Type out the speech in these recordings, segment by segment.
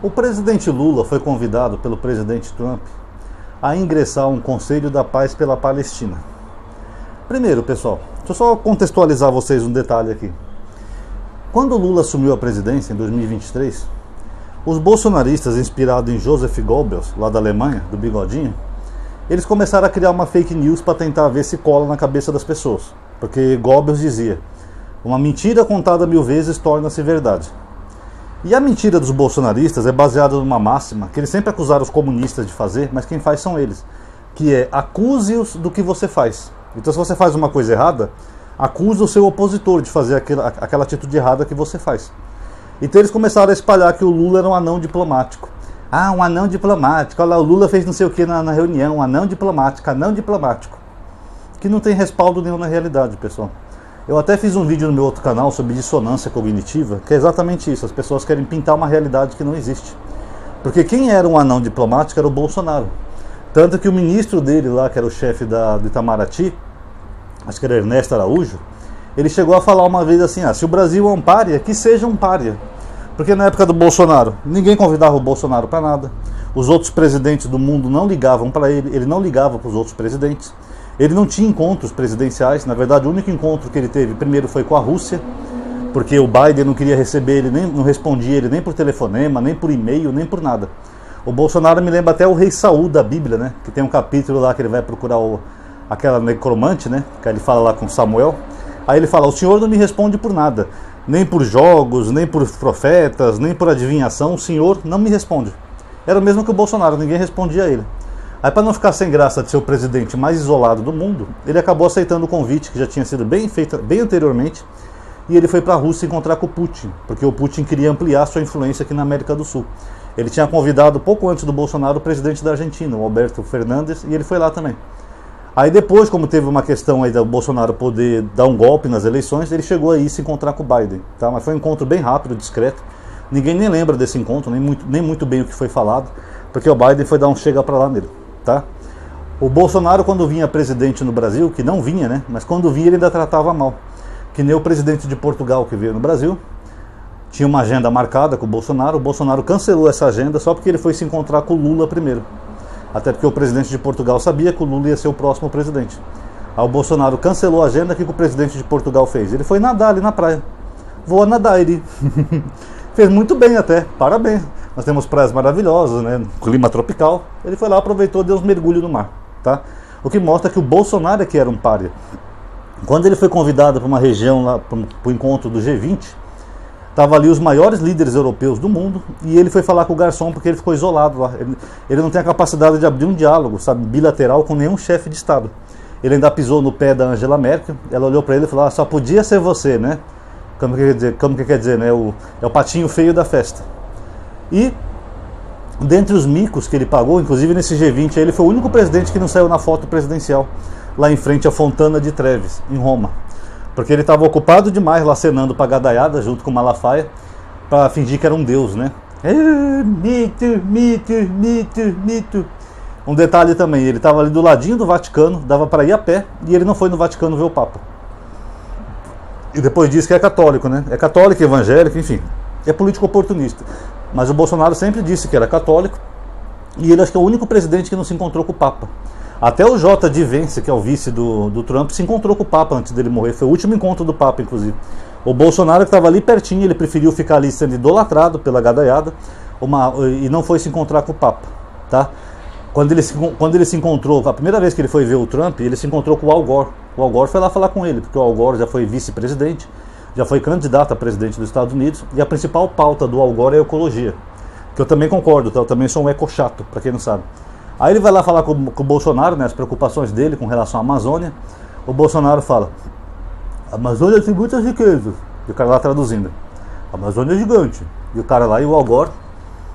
O presidente Lula foi convidado pelo presidente Trump a ingressar um Conselho da Paz pela Palestina. Primeiro, pessoal, deixa eu só contextualizar vocês um detalhe aqui. Quando o Lula assumiu a presidência em 2023, os bolsonaristas, inspirados em Joseph Goebbels, lá da Alemanha, do bigodinho, eles começaram a criar uma fake news para tentar ver se cola na cabeça das pessoas. Porque Goebbels dizia, uma mentira contada 1000 vezes torna-se verdade. E a mentira dos bolsonaristas é baseada numa máxima que eles sempre acusaram os comunistas de fazer, mas quem faz são eles, que é acuse-os do que você faz. Então se você faz uma coisa errada, acusa o seu opositor de fazer aquela atitude errada que você faz. Então eles começaram a espalhar que o Lula era um anão diplomático. Ah, um anão diplomático, olha lá, o Lula fez não sei o que na reunião, um anão diplomático. Que não tem respaldo nenhum na realidade, pessoal. Eu até fiz um vídeo no meu outro canal sobre dissonância cognitiva, que é exatamente isso, as pessoas querem pintar uma realidade que não existe. Porque quem era um anão diplomático era o Bolsonaro. Tanto que o ministro dele lá, que era o chefe do Itamaraty, acho que era Ernesto Araújo, ele chegou a falar uma vez assim, se o Brasil é um pária, que seja um pária. Porque na época do Bolsonaro, ninguém convidava o Bolsonaro para nada. Os outros presidentes do mundo não ligavam para ele não ligava para os outros presidentes. Ele não tinha encontros presidenciais, na verdade o único encontro que ele teve primeiro foi com a Rússia, porque o Biden não queria receber ele, não respondia ele nem por telefonema, nem por e-mail, nem por nada. O Bolsonaro me lembra até o rei Saul da Bíblia, né? Que tem um capítulo lá que ele vai procurar aquela necromante, né? Que ele fala lá com Samuel. Aí ele fala, o senhor não me responde por nada, nem por jogos, nem por profetas, nem por adivinhação, o senhor não me responde. Era o mesmo que o Bolsonaro, ninguém respondia a ele. Aí para não ficar sem graça de ser o presidente mais isolado do mundo, ele acabou aceitando o convite que já tinha sido bem feito bem anteriormente, e ele foi para a Rússia encontrar com o Putin, porque o Putin queria ampliar sua influência aqui na América do Sul. Ele tinha convidado pouco antes do Bolsonaro o presidente da Argentina, o Alberto Fernandes, e ele foi lá também. Aí depois, como teve uma questão aí do Bolsonaro poder dar um golpe nas eleições, ele chegou aí se encontrar com o Biden, tá? Mas foi um encontro bem rápido, discreto. Ninguém nem lembra desse encontro, nem muito bem o que foi falado, porque o Biden foi dar um chega pra lá nele, tá? O Bolsonaro, quando vinha presidente no Brasil, que não vinha, né? Mas quando vinha ele ainda tratava mal. Que nem o presidente de Portugal que veio no Brasil, tinha uma agenda marcada com o Bolsonaro cancelou essa agenda só porque ele foi se encontrar com o Lula primeiro. Até porque o presidente de Portugal sabia que o Lula ia ser o próximo presidente. Aí o Bolsonaro cancelou a agenda, o que o presidente de Portugal fez? Ele foi nadar ali na praia. Vou nadar, ele fez muito bem até, parabéns. Nós temos praias maravilhosas, né? Clima tropical. Ele foi lá, aproveitou e deu uns mergulhos no mar, tá? O que mostra que o Bolsonaro é que era um pária. Quando ele foi convidado para uma região lá, para o encontro do G20, estavam ali os maiores líderes europeus do mundo, e ele foi falar com o garçom porque ele ficou isolado lá. Ele não tem a capacidade de abrir um diálogo, sabe, bilateral com nenhum chefe de Estado. Ele ainda pisou no pé da Angela Merkel, ela olhou para ele e falou, só podia ser você, né? Como que quer dizer, né? É o patinho feio da festa. E, dentre os micos que ele pagou, inclusive nesse G20, ele foi o único presidente que não saiu na foto presidencial, lá em frente à Fontana de Trevi, em Roma. Porque ele estava ocupado demais lá cenando pra gadaiada, junto com Malafaia, para fingir que era um deus, né? Mito. Um detalhe também, ele estava ali do ladinho do Vaticano, dava para ir a pé, e ele não foi no Vaticano ver o Papa. E depois diz que é católico, né? É católico, evangélico, enfim, é político oportunista. Mas o Bolsonaro sempre disse que era católico, e ele acho que é o único presidente que não se encontrou com o Papa. Até o J.D. Vance, que é o vice do Trump, se encontrou com o Papa antes dele morrer. Foi o último encontro do Papa, inclusive. O Bolsonaro, que estava ali pertinho, ele preferiu ficar ali sendo idolatrado pela gadaiada e não foi se encontrar com o Papa, tá? Quando ele se encontrou, a primeira vez que ele foi ver o Trump, ele se encontrou com o Al Gore. O Al Gore foi lá falar com ele, porque o Al Gore já foi vice-presidente, já foi candidato a presidente dos Estados Unidos, e a principal pauta do Al Gore é a ecologia, que eu também concordo, tá? Eu também sou um eco-chato, para quem não sabe. Aí ele vai lá falar com o Bolsonaro, né, as preocupações dele com relação à Amazônia. O Bolsonaro fala, a Amazônia tem muitas riquezas. E o cara lá traduzindo, a Amazônia é gigante. E o cara lá e o Al Gore,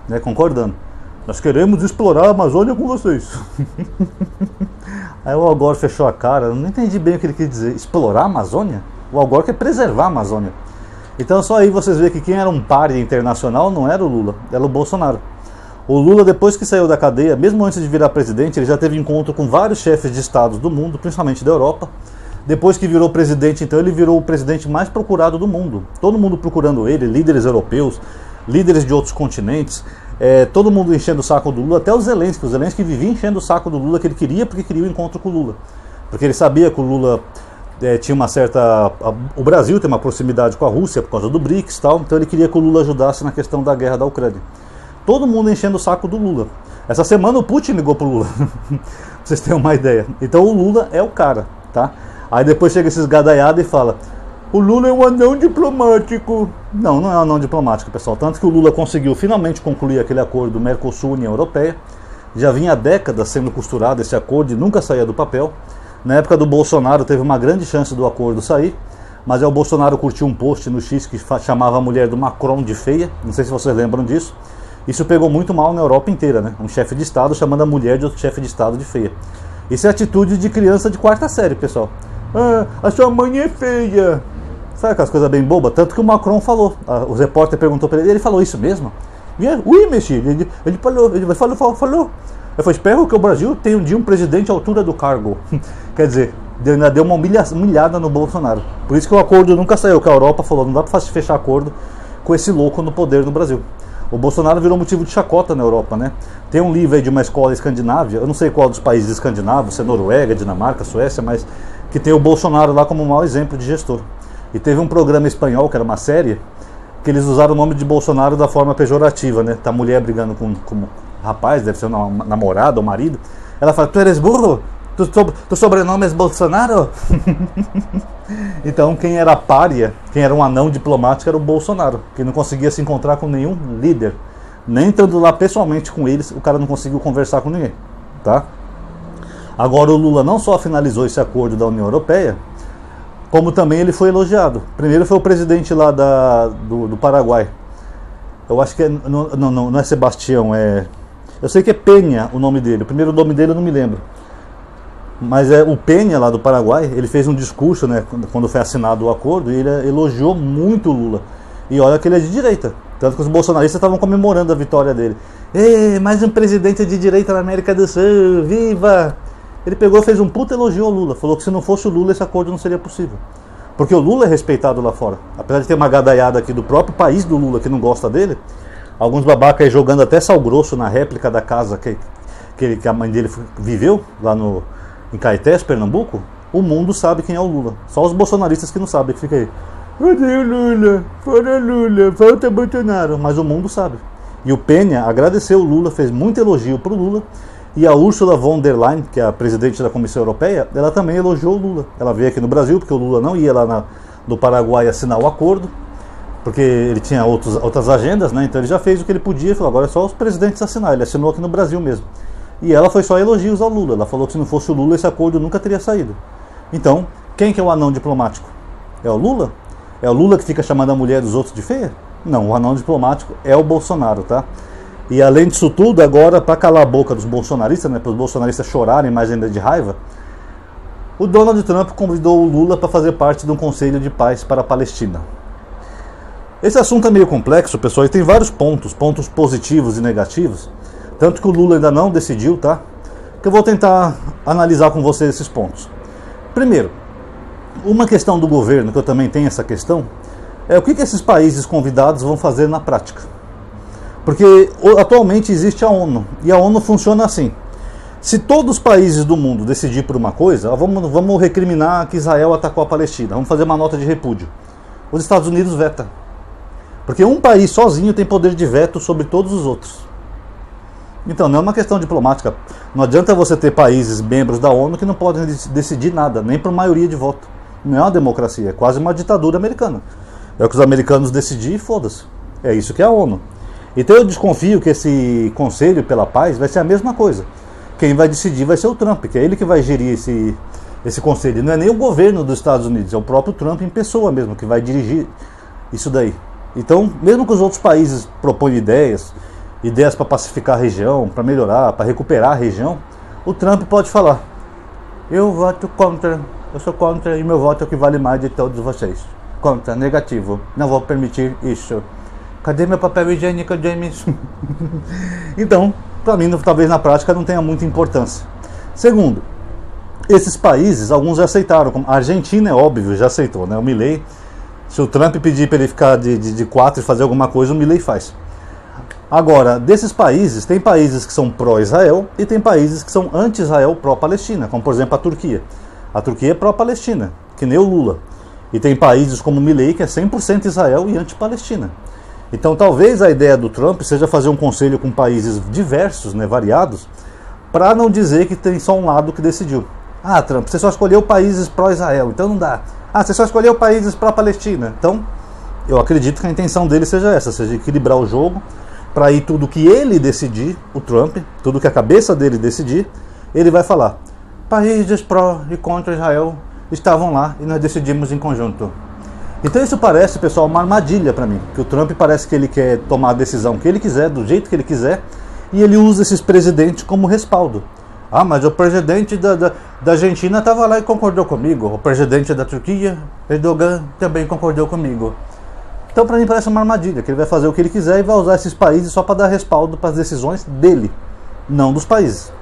né, concordando, nós queremos explorar a Amazônia com vocês. Aí o Al Gore fechou a cara, eu não entendi bem o que ele quis dizer. Explorar a Amazônia? O Al Gore quer preservar a Amazônia. Então só aí vocês veem que quem era um pária internacional não era o Lula, era o Bolsonaro. O Lula, depois que saiu da cadeia, mesmo antes de virar presidente, ele já teve encontro com vários chefes de estados do mundo, principalmente da Europa. Depois que virou presidente, então, ele virou o presidente mais procurado do mundo. Todo mundo procurando ele, líderes europeus, líderes de outros continentes. todo mundo enchendo o saco do Lula, até o Zelensky vivia enchendo o saco do Lula, que ele queria, porque queria o encontro com o Lula. Porque ele sabia que o Lula tinha uma certa... O Brasil tem uma proximidade com a Rússia por causa do BRICS e tal, então ele queria que o Lula ajudasse na questão da guerra da Ucrânia. Todo mundo enchendo o saco do Lula. Essa semana o Putin ligou pro Lula, pra vocês terem uma ideia. Então o Lula é o cara, tá? Aí depois chega esses gadaiados e fala: o Lula é um anão diplomático. Não, não é um anão diplomático, pessoal. Tanto que o Lula conseguiu finalmente concluir aquele acordo Mercosul-União Europeia. Já vinha há décadas sendo costurado esse acordo e nunca saía do papel. Na época do Bolsonaro teve uma grande chance do acordo sair, mas o Bolsonaro curtiu um post no X que chamava a mulher do Macron de feia. Não sei se vocês lembram disso. Isso pegou muito mal na Europa inteira, né? Um chefe de Estado chamando a mulher de outro chefe de Estado de feia. Isso é atitude de criança de quarta série, pessoal. Ah, a sua mãe é feia. Sabe aquelas coisas bem bobas? Tanto que o Macron falou. O repórter perguntou para ele falou isso mesmo? Oui, monsieur. Ele falou. Eu falei, espero que o Brasil tenha um dia um presidente à altura do cargo. Quer dizer, ainda deu uma humilhada no Bolsonaro. Por isso que o acordo nunca saiu, que a Europa falou, não dá para fechar acordo com esse louco no poder no Brasil. O Bolsonaro virou motivo de chacota na Europa, né? Tem um livro aí de uma escola escandinávia, eu não sei qual dos países escandinavos, se é Noruega, Dinamarca, Suécia, mas que tem o Bolsonaro lá como um mau exemplo de gestor. E teve um programa espanhol, que era uma série, que eles usaram o nome de Bolsonaro da forma pejorativa, né? Tá a mulher brigando com um rapaz, deve ser uma namorada ou marido. Ela fala, tu eres burro? Tu sobrenome é Bolsonaro? Então quem era pária, quem era um anão diplomático era o Bolsonaro, que não conseguia se encontrar com nenhum líder. Nem estando lá pessoalmente com eles, o cara não conseguiu conversar com ninguém, tá? Agora o Lula não só finalizou esse acordo da União Europeia, como também ele foi elogiado. Primeiro foi o presidente lá do Paraguai. Eu acho que não é Sebastião, eu sei que é Penha o nome dele. O primeiro nome dele eu não me lembro. Mas o Penha lá do Paraguai, ele fez um discurso, né, quando foi assinado o acordo, e ele elogiou muito o Lula. E olha que ele é de direita. Tanto que os bolsonaristas estavam comemorando a vitória dele. Mais um presidente de direita na América do Sul, viva! Ele pegou e fez um puta elogio ao Lula. Falou que se não fosse o Lula, esse acordo não seria possível. Porque o Lula é respeitado lá fora. Apesar de ter uma gadaiada aqui do próprio país do Lula que não gosta dele, alguns babacas aí jogando até sal grosso na réplica da casa que a mãe dele viveu, lá em Caetés, Pernambuco. O mundo sabe quem é o Lula. Só os bolsonaristas que não sabem, que fica aí. Odeio Lula, fora Lula, falta Bolsonaro. Mas o mundo sabe. E o Penha agradeceu o Lula, fez muito elogio pro Lula. E a Ursula von der Leyen, que é a presidente da Comissão Europeia, ela também elogiou o Lula. Ela veio aqui no Brasil, porque o Lula não ia lá no Paraguai assinar o acordo, porque ele tinha outras agendas, né? Então ele já fez o que ele podia, falou, agora é só os presidentes assinar. Ele assinou aqui no Brasil mesmo. E ela foi só elogios ao Lula. Ela falou que se não fosse o Lula, esse acordo nunca teria saído. Então, quem que é o anão diplomático? É o Lula? É o Lula que fica chamando a mulher dos outros de feia? Não, o anão diplomático é o Bolsonaro, tá? E além disso tudo, agora, para calar a boca dos bolsonaristas, né, para os bolsonaristas chorarem mais ainda de raiva, o Donald Trump convidou o Lula para fazer parte de um conselho de paz para a Palestina. Esse assunto é meio complexo, pessoal, e tem vários pontos positivos e negativos, tanto que o Lula ainda não decidiu, tá? Que eu vou tentar analisar com vocês esses pontos. Primeiro, uma questão do governo, que eu também tenho essa questão, é o que esses países convidados vão fazer na prática. Porque atualmente existe a ONU, e a ONU funciona assim. Se todos os países do mundo decidir por uma coisa, vamos recriminar que Israel atacou a Palestina, vamos fazer uma nota de repúdio. Os Estados Unidos veta. Porque um país sozinho tem poder de veto sobre todos os outros. Então não é uma questão diplomática. Não adianta você ter países membros da ONU que não podem decidir nada, nem por maioria de voto. Não é uma democracia, é quase uma ditadura americana. É o que os americanos decidirem e foda-se. É isso que é a ONU. Então eu desconfio que esse Conselho pela Paz vai ser a mesma coisa. Quem vai decidir vai ser o Trump, que é ele que vai gerir esse conselho. Não é nem o governo dos Estados Unidos, é o próprio Trump em pessoa mesmo, que vai dirigir isso daí. Então, mesmo que os outros países proponham ideias para pacificar a região, para melhorar, para recuperar a região, o Trump pode falar, eu voto contra, eu sou contra e meu voto é o que vale mais de todos vocês. Contra, negativo, não vou permitir isso. Cadê meu papel higiênico, James? Então, para mim, talvez na prática não tenha muita importância. Segundo, esses países, alguns já aceitaram. A Argentina, é óbvio, já aceitou, né? O Milei, se o Trump pedir para ele ficar de 4 e fazer alguma coisa, o Milei faz. Agora, desses países, tem países que são pró-Israel e tem países que são anti-Israel, pró-Palestina, como por exemplo a Turquia. A Turquia é pró-Palestina, que nem o Lula. E tem países como o Milei, que é 100% Israel e anti-Palestina. Então talvez a ideia do Trump seja fazer um conselho com países diversos, né, variados, para não dizer que tem só um lado que decidiu. Ah, Trump, você só escolheu países pró-Israel, então não dá. Ah, você só escolheu países pró-Palestina. Então, eu acredito que a intenção dele seja essa, seja equilibrar o jogo, para ir tudo que ele decidir, o Trump, tudo que a cabeça dele decidir, ele vai falar. Países pró e contra Israel estavam lá e nós decidimos em conjunto. Então isso parece, pessoal, uma armadilha para mim, que o Trump parece que ele quer tomar a decisão que ele quiser, do jeito que ele quiser, e ele usa esses presidentes como respaldo. Ah, mas o presidente da Argentina estava lá e concordou comigo, o presidente da Turquia, Erdogan, também concordou comigo. Então para mim parece uma armadilha, que ele vai fazer o que ele quiser e vai usar esses países só para dar respaldo para as decisões dele, não dos países.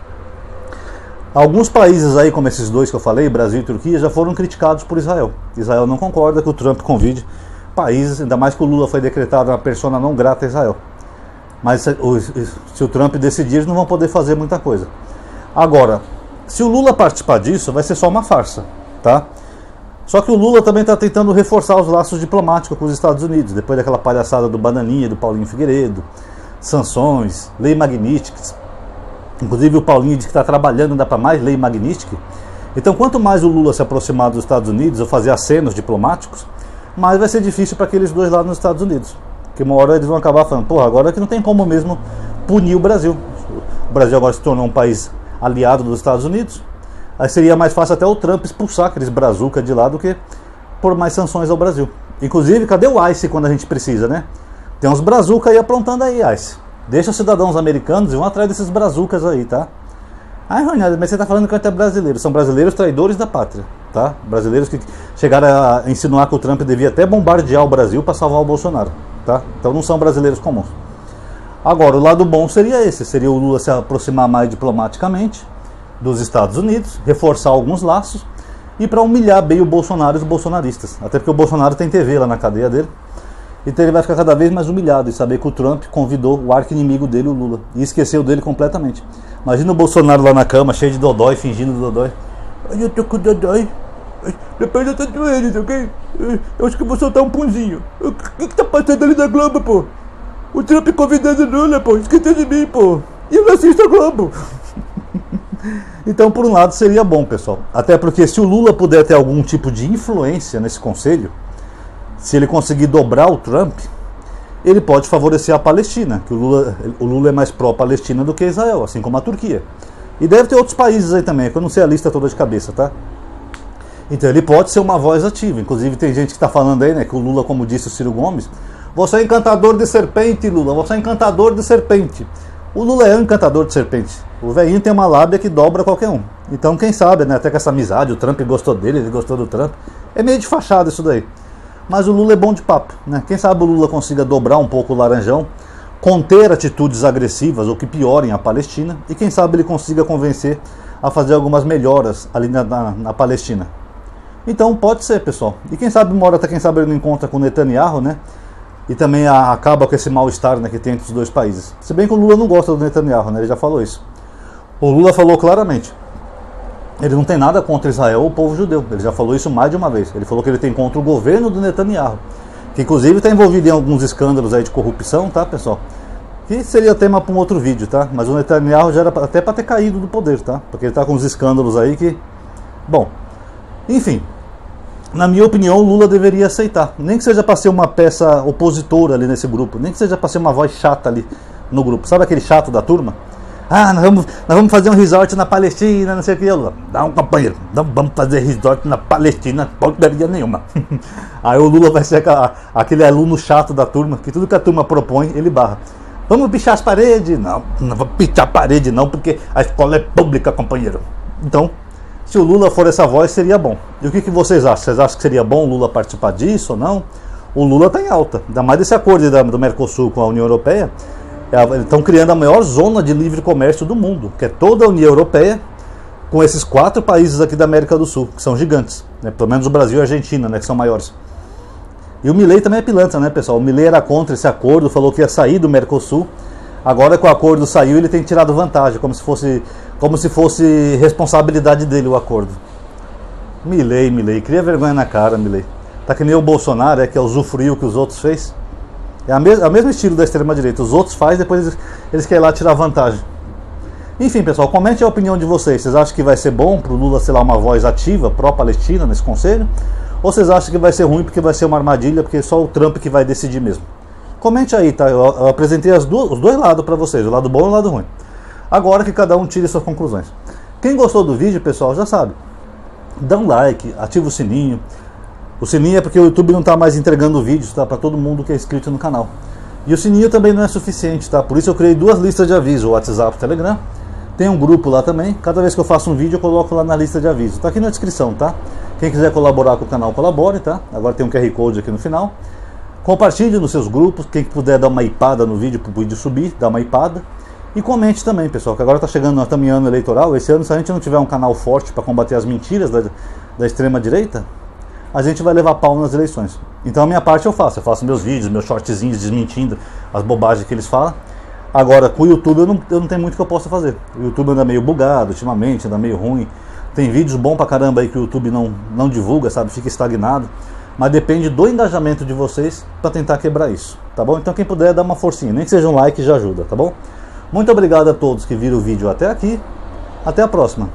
Alguns países aí, como esses dois que eu falei, Brasil e Turquia, já foram criticados por Israel. Israel não concorda que o Trump convide países, ainda mais que o Lula foi decretado uma persona não grata a Israel. Mas se o Trump decidir, eles não vão poder fazer muita coisa. Agora, se o Lula participar disso, vai ser só uma farsa, tá? Só que o Lula também está tentando reforçar os laços diplomáticos com os Estados Unidos, depois daquela palhaçada do Bananinha, do Paulinho Figueiredo, sanções, lei Magnitsky. Inclusive o Paulinho diz que está trabalhando ainda para mais lei Magnitsky. Então quanto mais o Lula se aproximar dos Estados Unidos ou fazer acenos diplomáticos, mais vai ser difícil para aqueles dois lá nos Estados Unidos. Porque uma hora eles vão acabar falando, porra, agora que não tem como mesmo punir o Brasil. O Brasil agora se tornou um país aliado dos Estados Unidos. Aí seria mais fácil até o Trump expulsar aqueles brazuca de lá do que por mais sanções ao Brasil. Inclusive, cadê o ICE quando a gente precisa, né? Tem uns brazuca aí aprontando aí, ICE. Deixa os cidadãos americanos e vão atrás desses brazucas aí, tá? Ai, Ronaldo, mas você tá falando que é brasileiro. São brasileiros traidores da pátria, tá? Brasileiros que chegaram a insinuar que o Trump devia até bombardear o Brasil para salvar o Bolsonaro, tá? Então não são brasileiros comuns. Agora, o lado bom seria esse. Seria o Lula se aproximar mais diplomaticamente dos Estados Unidos, reforçar alguns laços e para humilhar bem o Bolsonaro e os bolsonaristas. Até porque o Bolsonaro tem TV lá na cadeia dele. Então ele vai ficar cada vez mais humilhado e saber que o Trump convidou o arqui-inimigo dele, o Lula, e esqueceu dele completamente. Imagina o Bolsonaro lá na cama, cheio de dodói, fingindo dodói. Eu tô com dodói. Depois eu tô doendo, ok? Eu acho que vou soltar um punzinho. O que tá passando ali na Globo, pô? O Trump convidando o Lula, pô. Esqueceu de mim, pô. E eu não assisto a Globo. Então, por um lado, seria bom, pessoal. Até porque se o Lula puder ter algum tipo de influência nesse conselho, se ele conseguir dobrar o Trump, ele pode favorecer a Palestina, que o Lula é mais pró-Palestina do que Israel, assim como a Turquia. E deve ter outros países aí também, que eu não sei a lista toda de cabeça, tá? Então ele pode ser uma voz ativa. Inclusive tem gente que está falando aí, né, que o Lula, como disse o Ciro Gomes, você é encantador de serpente, Lula, você é encantador de serpente. O Lula é um encantador de serpente. O velhinho tem uma lábia que dobra qualquer um. Então quem sabe, né, até com essa amizade, o Trump gostou dele, ele gostou do Trump. É meio de fachada isso daí. Mas o Lula é bom de papo, né? Quem sabe o Lula consiga dobrar um pouco o laranjão, conter atitudes agressivas ou que piorem a Palestina, e quem sabe ele consiga convencer a fazer algumas melhoras ali na Palestina. Então pode ser, pessoal. E quem sabe uma hora até quem sabe ele não encontra com o Netanyahu, né? E também acaba com esse mal-estar, né, que tem entre os dois países. Se bem que o Lula não gosta do Netanyahu, né? Ele já falou isso. O Lula falou claramente. Ele não tem nada contra Israel ou o povo judeu. Ele já falou isso mais de uma vez. Ele falou que ele tem contra o governo do Netanyahu, que inclusive está envolvido em alguns escândalos aí de corrupção, tá, pessoal? Que seria tema para um outro vídeo, tá? Mas o Netanyahu já era até para ter caído do poder, tá? Porque ele está com uns escândalos aí que... Bom, enfim... Na minha opinião, o Lula deveria aceitar. Nem que seja para ser uma peça opositora ali nesse grupo. Nem que seja para ser uma voz chata ali no grupo. Sabe aquele chato da turma? Ah, nós vamos fazer um resort na Palestina, não sei o que. Lula, dá um companheiro. Não vamos fazer resort na Palestina, porcaria nenhuma. Aí o Lula vai ser aquele aluno chato da turma, que tudo que a turma propõe, ele barra. Vamos pichar as paredes? Não, não vamos pichar a parede não, porque a escola é pública, companheiro. Então... se o Lula for essa voz, seria bom. E o que vocês acham? Vocês acham que seria bom o Lula participar disso ou não? O Lula está em alta. Ainda mais desse acordo do Mercosul com a União Europeia. Eles estão criando a maior zona de livre comércio do mundo, que é toda a União Europeia, com esses 4 países aqui da América do Sul, que são gigantes. Né? Pelo menos o Brasil e a Argentina, né, que são maiores. E o Milei também é pilantra, né, pessoal? O Milei era contra esse acordo, falou que ia sair do Mercosul. Agora que o acordo saiu, ele tem tirado vantagem, como se fosse responsabilidade dele o acordo. Milei, cria vergonha na cara, Milei. Tá que nem o Bolsonaro, que usufruiu o que os outros fez. É o mesmo estilo da extrema-direita. Os outros fazem, depois eles querem lá tirar vantagem. Enfim, pessoal, comente a opinião de vocês. Vocês acham que vai ser bom pro Lula ser lá uma voz ativa, pró-Palestina, nesse conselho? Ou vocês acham que vai ser ruim porque vai ser uma armadilha, porque é só o Trump que vai decidir mesmo? Comente aí, tá? Eu apresentei os dois lados para vocês, o lado bom e o lado ruim. Agora que cada um tire suas conclusões. Quem gostou do vídeo, pessoal, já sabe. Dá um like, ativa o sininho. O sininho é porque o YouTube não está mais entregando vídeos, tá? Para todo mundo que é inscrito no canal. E o sininho também não é suficiente, tá? Por isso eu criei duas listas de aviso, o WhatsApp e o Telegram. Tem um grupo lá também. Cada vez que eu faço um vídeo eu coloco lá na lista de aviso. Tá aqui na descrição, tá? Quem quiser colaborar com o canal, colabore, tá? Agora tem um QR Code aqui no final. Compartilhe nos seus grupos, quem puder dar uma hipada no vídeo para o vídeo subir, dá uma hipada. E comente também, pessoal, que agora está chegando também ano eleitoral. Esse ano, se a gente não tiver um canal forte para combater as mentiras da extrema direita, a gente vai levar pau nas eleições. Então a minha parte eu faço meus vídeos, meus shortzinhos desmentindo as bobagens que eles falam. Agora com o YouTube eu não tenho muito que eu possa fazer. O YouTube anda meio bugado ultimamente, anda meio ruim. Tem vídeos bons pra caramba aí que o YouTube não divulga, sabe? Fica estagnado. Mas depende do engajamento de vocês para tentar quebrar isso, tá bom? Então quem puder dar uma forcinha, nem que seja um like já ajuda, tá bom? Muito obrigado a todos que viram o vídeo até aqui. Até a próxima.